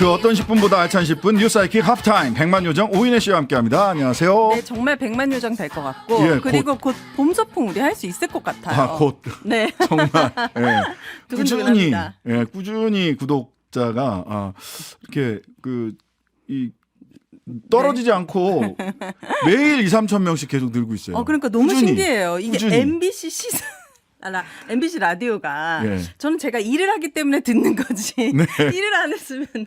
그 어떤 10분보다 알찬 10분 뉴스아이킥 하프타임 백만요정 오인혜 씨와 함께합니다. 안녕하세요. 네, 정말 백만요정 될 것 같고 예, 그리고 곧 봄소풍 우리 할 수 있을 것 같아요. 아, 곧 네. 정말 예. 꾸준히 두근두근합니다. 꾸준히 구독자가 이렇게 떨어지지 않고 매일 2, 3천 명씩 계속 늘고 있어요. 그러니까 너무 꾸준히, 신기해요. 이게 꾸준히. MBC 시사 MBC 라디오가 예. 저는 제가 일을 하기 때문에 듣는 거지 일을 안 했으면은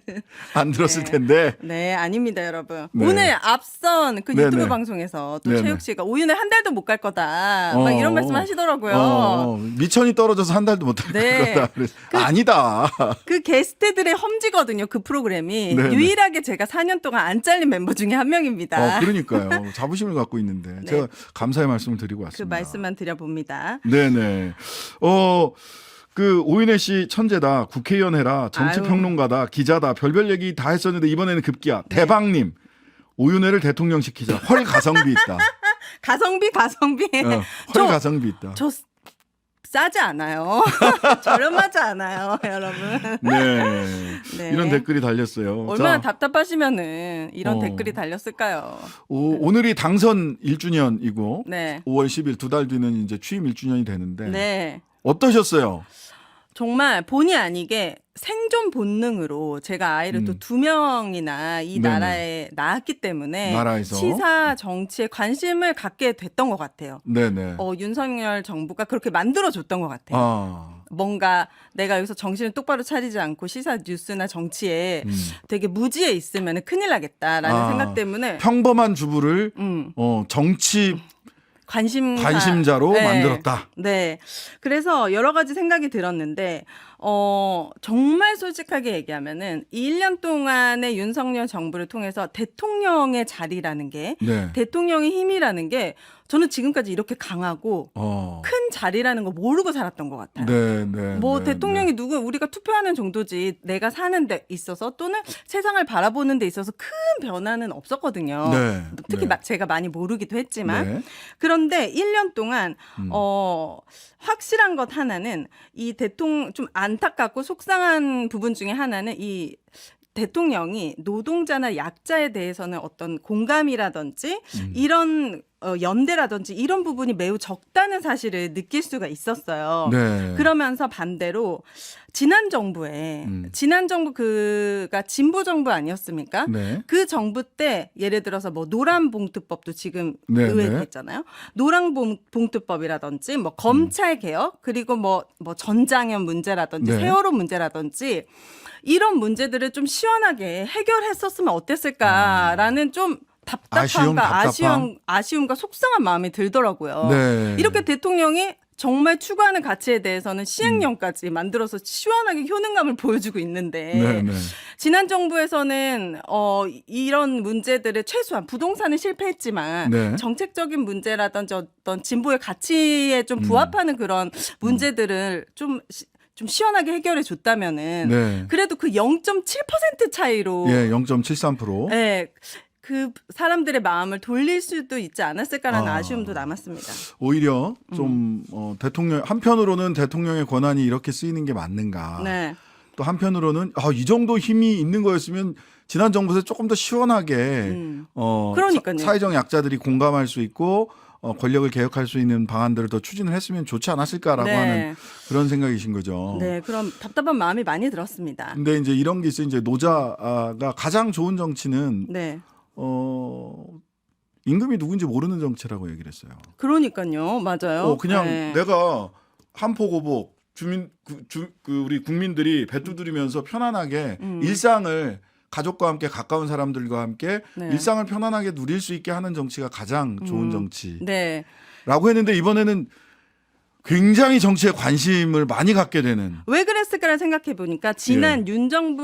안 들었을 네. 텐데. 네, 아닙니다, 여러분. 네. 오늘 앞선 그 유튜브 네네. 방송에서 또 네네. 최욱 씨가 오윤회 한 달도 못 갈 거다. 막 이런 말씀 하시더라고요. 미천이 떨어져서 한 달도 못 할 네. 거다. 아니다. 그 게스트들의 험지거든요. 그 프로그램이. 네네. 유일하게 제가 4년 동안 안 잘린 멤버 중에 한 명입니다. 그러니까요. 자부심을 갖고 있는데 네. 제가 감사의 말씀을 드리고 그 왔습니다. 말씀만 드려봅니다. 네네. 그 오인혜 씨 천재다, 국회의원 해라, 정치평론가다, 기자다, 별별 얘기 다 했었는데 이번에는 급기야. 네. 대박님, 오윤혜를 대통령 시키자. 헐 가성비 있다. 가성비. 헐 저- 가성비 있다. 저 싸지 않아요. 저렴하지 않아요, 여러분. 네. 네. 이런 댓글이 달렸어요. 얼마나 자, 답답하시면은 이런 어. 댓글이 달렸을까요? 오늘이 당선 1주년이고 네. 5월 10일 두 달 뒤는 이제 취임 1주년이 되는데 네. 어떠셨어요? 정말 본의 아니게 생존 본능으로 제가 아이를 또 2명이나 이 네네. 나라에 낳았기 때문에 나라에서. 시사 정치에 관심을 갖게 됐던 것 같아요. 네네. 윤석열 정부가 그렇게 만들어줬던 것 같아요. 뭔가 내가 여기서 정신을 똑바로 차리지 않고 시사 뉴스나 정치에 되게 무지해 있으면 큰일 나겠다라는 생각 때문에 평범한 주부를 정치 관심자로 네. 만들었다. 네. 그래서 여러 가지 생각이 들었는데, 정말 솔직하게 얘기하면은 이 1년 동안의 윤석열 정부를 통해서 대통령의 자리라는 게, 네. 대통령의 힘이라는 게 저는 지금까지 이렇게 강하고 큰 자리라는 거 모르고 살았던 것 같아요. 네. 대통령이 누구 우리가 투표하는 정도지 내가 사는 데 있어서 또는 세상을 바라보는 데 있어서 큰 변화는 없었거든요. 네. 특히 네. 제가 많이 모르기도 했지만 네. 그런데 1년 동안 확실한 것 하나는 이 대통령 좀 안타깝고 속상한 부분 중에 하나는 이 대통령이 노동자나 약자에 대해서는 어떤 공감이라든지 이런 연대라든지 이런 부분이 매우 적다는 사실을 느낄 수가 있었어요. 네. 그러면서 반대로 지난 정부에 지난 정부 그가 진보 정부 아니었습니까? 네. 그 정부 때 예를 들어서 뭐 노란봉투법도 지금 네, 의회에 네. 됐잖아요. 노란봉투법이라든지 뭐 검찰 개혁 그리고 뭐 전장현 문제라든지 네. 세월호 문제라든지 이런 문제들을 좀 시원하게 해결했었으면 어땠을까라는 좀 답답함과 아쉬움과 속상한 마음이 들더라고요. 네. 이렇게 대통령이 정말 추구하는 가치에 대해서는 시행령까지 만들어서 시원하게 효능감을 보여주고 있는데 네. 지난 정부에서는 이런 문제들을 최소한 부동산은 실패했지만 네. 정책적인 문제라든지 어떤 진보의 가치에 좀 부합하는 그런 문제들을 좀 시원하게 해결해 줬다면은 네. 그래도 그 0.7% 차이로 예, 0.73%. 네, 그 사람들의 마음을 돌릴 수도 있지 않았을까라는 아쉬움도 남았습니다. 오히려 좀 대통령 한편으로는 대통령의 권한이 이렇게 쓰이는 게 맞는가. 네. 또 한편으로는 이 정도 힘이 있는 거였으면 지난 정부에서 조금 더 시원하게 그러니까요. 사회적 약자들이 공감할 수 있고 권력을 개혁할 수 있는 방안들을 더 추진을 했으면 좋지 않았을까라고 네. 하는 그런 생각이신 거죠. 네, 그럼 답답한 마음이 많이 들었습니다. 근데 이제 이런 게 있어요. 이제 노자가 가장 좋은 정치는 네. 임금이 누군지 모르는 정치라고 얘기를 했어요. 그러니까요. 맞아요. 그냥 네. 내가 한포고복 우리 국민들이 배 두드리면서 편안하게 일상을 가족과 함께 가까운 사람들과 함께 네. 일상을 편안하게 누릴 수 있게 하는 정치가 가장 좋은 정치라고 네. 했는데 이번에는 굉장히 정치에 관심을 많이 갖게 되는. 왜 그랬을까를 생각해 보니까 지난 윤 정부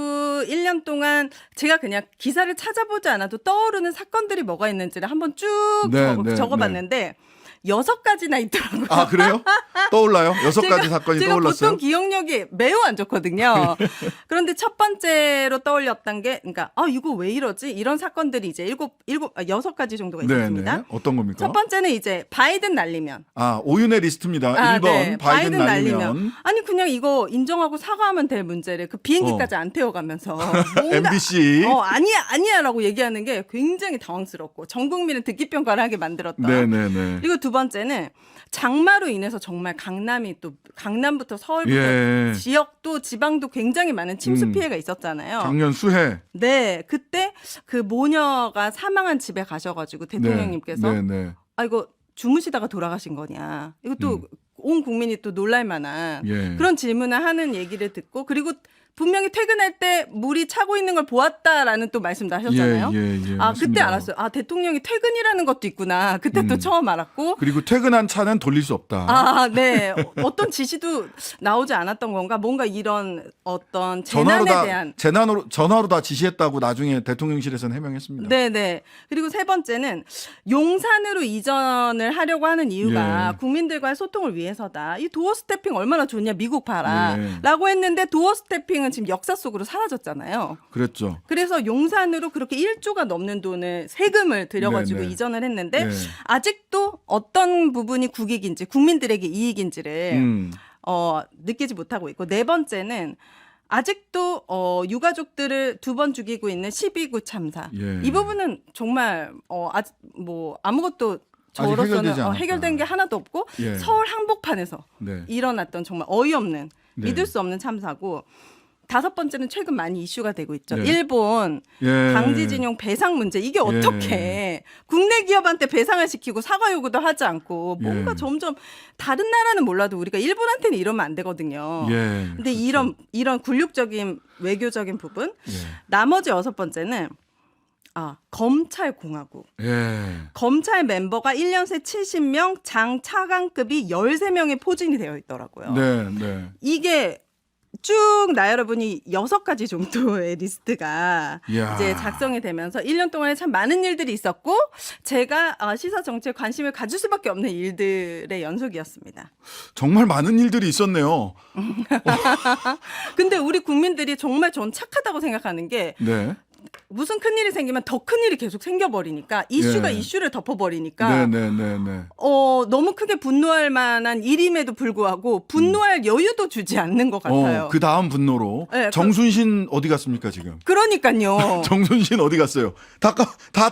1년 동안 제가 그냥 기사를 찾아보지 않아도 떠오르는 사건들이 뭐가 있는지를 한번 쭉 네, 적어봤는데 6가지나 있더라고요. 아, 그래요? 떠올라요? 6가지 사건이 제가 떠올랐어요? 보통 기억력이 매우 안 좋거든요. 그런데 첫 번째로 떠올렸던 게, 그러니까, 이거 왜 이러지? 이런 사건들이 이제 6가지 정도가 있습니다. 네네. 어떤 겁니까? 첫 번째는 이제 바이든 날리면. 아, 오윤의 리스트입니다. 1번 네. 바이든 날리면. 아니 그냥 이거 인정하고 사과하면 될 문제를 그 비행기까지 안 태워가면서 뭔가 MBC. 아니야라고 얘기하는 게 굉장히 당황스럽고 전 국민을 듣기 평가를 하게 만들었던. 네네네. 그리고 두 번째는 장마로 인해서 정말 강남부터 서울부터 예. 지역도 지방도 굉장히 많은 침수 피해가 있었잖아요. 작년 수해. 네, 그때 그 모녀가 사망한 집에 가셔가지고 대통령님께서 네네. 아 이거 주무시다가 돌아가신 거냐? 이것도 온 국민이 또 놀랄 만한 예. 그런 질문을 하는 얘기를 듣고 그리고 분명히 퇴근할 때 물이 차고 있는 걸 보았다라는 또 말씀도 하셨잖아요. 예, 그때 맞습니다. 알았어요. 아 대통령이 퇴근이라는 것도 있구나. 그때 또 처음 알았고. 그리고 퇴근한 차는 돌릴 수 없다. 아, 네. 어떤 지시도 나오지 않았던 건가? 뭔가 이런 어떤 재난에 대한 전화로 다 지시했다고 나중에 대통령실에서는 해명했습니다. 네네. 그리고 세 번째는 용산으로 이전을 하려고 하는 이유가 예. 국민들과의 소통을 위해서다. 이 도어 스태핑 얼마나 좋냐 미국 봐라. 예. 라고 했는데 도어 스태핑은 지금 역사 속으로 사라졌잖아요. 그랬죠. 그래서 용산으로 그렇게 1조가 넘는 돈을 세금을 들여가지고 네네. 이전을 했는데 네. 아직도 어떤 부분이 국익인지 국민들에게 이익인지를 느끼지 못하고 있고 네 번째는 아직도 유가족들을 2번 죽이고 있는 12구 참사. 예. 이 부분은 정말 아직 뭐 아무것도 아직 해결되지 저로서는 않았다. 해결된 게 하나도 없고 예. 서울 항복판에서 네. 일어났던 정말 어이없는 네. 믿을 수 없는 참사고 다섯 번째는 최근 많이 이슈가 되고 있죠. 네. 일본 예. 강제징용 배상 문제 이게 어떻게 국내 기업한테 배상을 시키고 사과 요구도 하지 않고 뭔가 예. 점점 다른 나라는 몰라도 우리가 일본한테는 이러면 안 되거든요. 예. 근데 그렇죠. 이런 굴욕적인 외교적인 부분 예. 나머지 여섯 번째는 검찰 공화국. 예. 검찰 멤버가 1년 새 70명, 장 차관급이 13명에 포진이 되어 있더라고요. 네, 네. 이게 쭉 나열해보니 6가지 정도의 리스트가 이야. 이제 작성이 되면서 1년 동안에 참 많은 일들이 있었고 제가 시사 정치에 관심을 가질 수밖에 없는 일들의 연속이었습니다. 정말 많은 일들이 있었네요. 근데 우리 국민들이 정말 전 착하다고 생각하는 게 네. 무슨 큰일이 생기면 더 큰일이 계속 생겨버리니까 이슈가 예. 이슈를 덮어버리니까 네, 네, 네, 네. 너무 크게 분노할 만한 일임에도 불구하고 분노할 여유도 주지 않는 것 같아요. 그 다음 분노로 네, 정순신 어디 갔습니까 지금? 그러니까요. 정순신 어디 갔어요? 다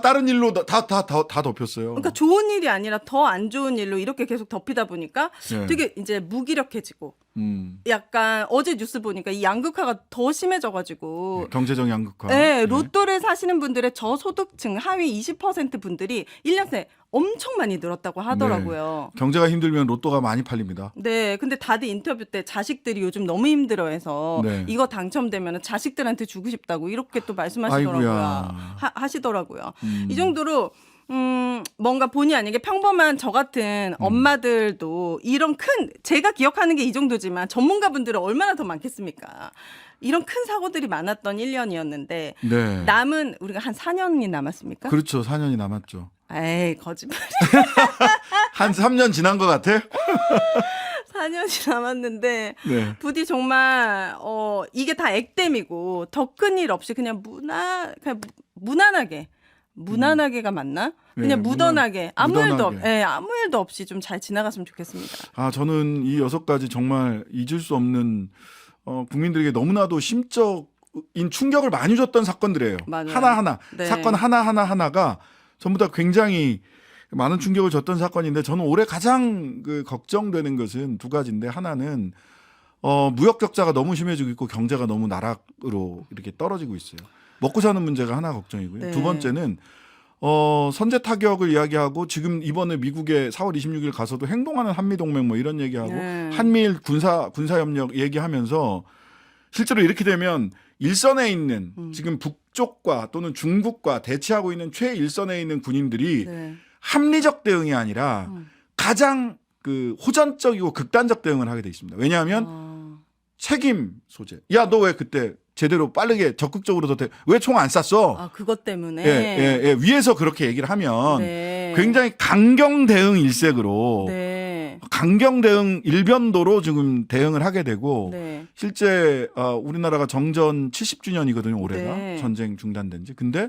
다른 일로 다 덮였어요. 그러니까 좋은 일이 아니라 더 안 좋은 일로 이렇게 계속 덮이다 보니까 네. 되게 이제 무기력해지고 음. 약간 어제 뉴스 보니까 이 양극화가 더 심해져가지고 경제적 양극화. 네, 예. 로또를 사시는 분들의 저소득층 하위 20% 분들이 1년 새 엄청 많이 늘었다고 하더라고요. 경제가 힘들면 로또가 많이 팔립니다. 네, 근데 다들 인터뷰 때 자식들이 요즘 너무 힘들어해서 네. 이거 당첨되면 자식들한테 주고 싶다고 이렇게 또 말씀하시더라고요. 아이고야. 하시더라고요. 이 정도로 뭔가 본의 아니게 평범한 저 같은 엄마들도 이런 제가 기억하는 게 이 정도지만 전문가분들은 얼마나 더 많겠습니까? 이런 큰 사고들이 많았던 1년이었는데 네. 남은 우리가 한 4년이 남았습니까? 그렇죠. 4년이 남았죠. 에이, 거짓말. 한 3년 지난 것 같아? 4년이 남았는데 네. 부디 정말 이게 다 액땜이고 더 큰 일 없이 그냥 무난하게가 맞나? 그냥 네, 무던하게 아무 무던하게. 아무 일도 없이 좀 잘 지나갔으면 좋겠습니다. 저는 이 6가지 정말 잊을 수 없는 국민들에게 너무나도 심적인 충격을 많이 줬던 사건들이에요. 맞아요. 하나하나. 네. 사건 하나하나가 전부 다 굉장히 많은 충격을 줬던 사건인데 저는 올해 가장 걱정되는 것은 2가지인데 하나는 무역 적자가 너무 심해지고 있고 경제가 너무 나락으로 이렇게 떨어지고 있어요. 먹고 사는 문제가 하나 걱정이고요. 네. 두 번째는 선제 타격을 이야기하고 지금 이번에 미국에 4월 26일 가서도 행동하는 한미동맹 뭐 이런 얘기하고 네. 한미일 군사협력 얘기하면서 실제로 이렇게 되면 일선에 있는 지금 북쪽과 또는 중국과 대치하고 있는 최일선에 있는 군인들이 네. 합리적 대응이 아니라 가장 호전적이고 극단적 대응을 하게 돼 있습니다. 왜냐하면 책임 소재. 야, 너 왜 그때 제대로 빠르게 적극적으로 왜 총 안 쐈어? 그것 때문에 예, 위에서 그렇게 얘기를 하면 네. 굉장히 강경 대응 일색으로 네. 강경 대응 일변도로 지금 대응을 하게 되고 네. 실제 우리나라가 정전 70주년이거든요. 올해가 네. 전쟁 중단된 지. 근데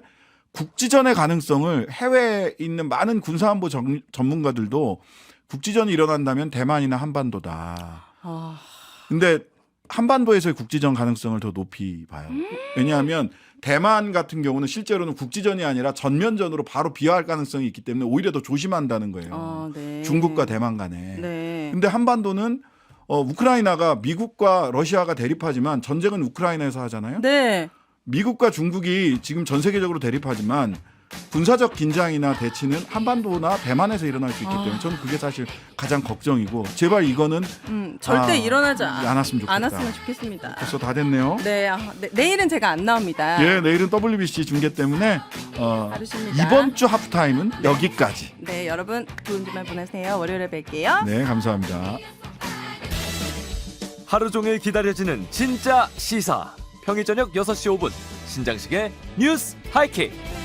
국지전의 가능성을 해외에 있는 많은 군사안보 전문가들도 국지전이 일어난다면 대만이나 한반도다. 아, 근데 한반도에서의 국지전 가능성을 더 높이 봐요. 왜냐하면 대만 같은 경우는 실제로는 국지전이 아니라 전면전으로 바로 비화할 가능성이 있기 때문에 오히려 더 조심한다는 거예요. 네. 중국과 대만 간에. 네. 근데 한반도는 우크라이나가 미국과 러시아가 대립하지만 전쟁은 우크라이나에서 하잖아요. 네. 미국과 중국이 지금 전 세계적으로 대립하지만 군사적 긴장이나 대치는 한반도나 대만에서 일어날 수 있기 때문에 저는 그게 사실 가장 걱정이고 제발 이거는 절대 일어나지 않았으면 좋겠다. 않았으면 좋겠습니다. 벌써 다 됐네요. 네, 내일은 제가 안 나옵니다. 예, 내일은 WBC 중계 때문에 다루십니다. 이번 주 하프타임은 여기까지. 네, 여러분 좋은 주말 보내세요. 월요일에 뵐게요. 네, 감사합니다. 하루 종일 기다려지는 진짜 시사. 평일 저녁 6시 5분 신장식의 뉴스 하이킥.